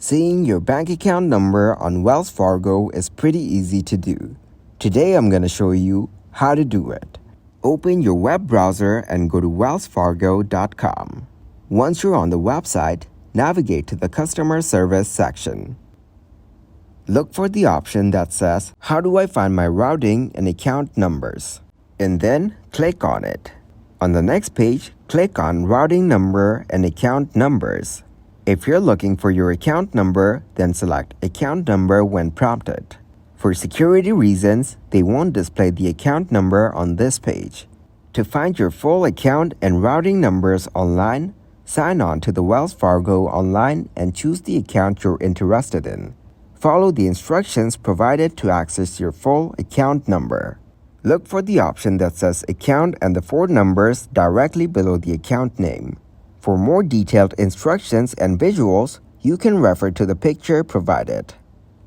Seeing your bank account number on Wells Fargo is pretty easy to do. Today I'm going to show you how to do it. Open your web browser and go to wellsfargo.com. Once you're on the website, navigate to the customer service section. Look for the option that says, "How do I find my routing and account numbers?" And then click on it. On the next page, click on Routing Number and Account Numbers. If you're looking for your account number, then select Account Number when prompted. For security reasons, they won't display the account number on this page. To find your full account and routing numbers online, sign on to the Wells Fargo online and choose the account you're interested in. Follow the instructions provided to access your full account number. Look for the option that says Account and the 4 numbers directly below the account name. For more detailed instructions and visuals, you can refer to the picture provided.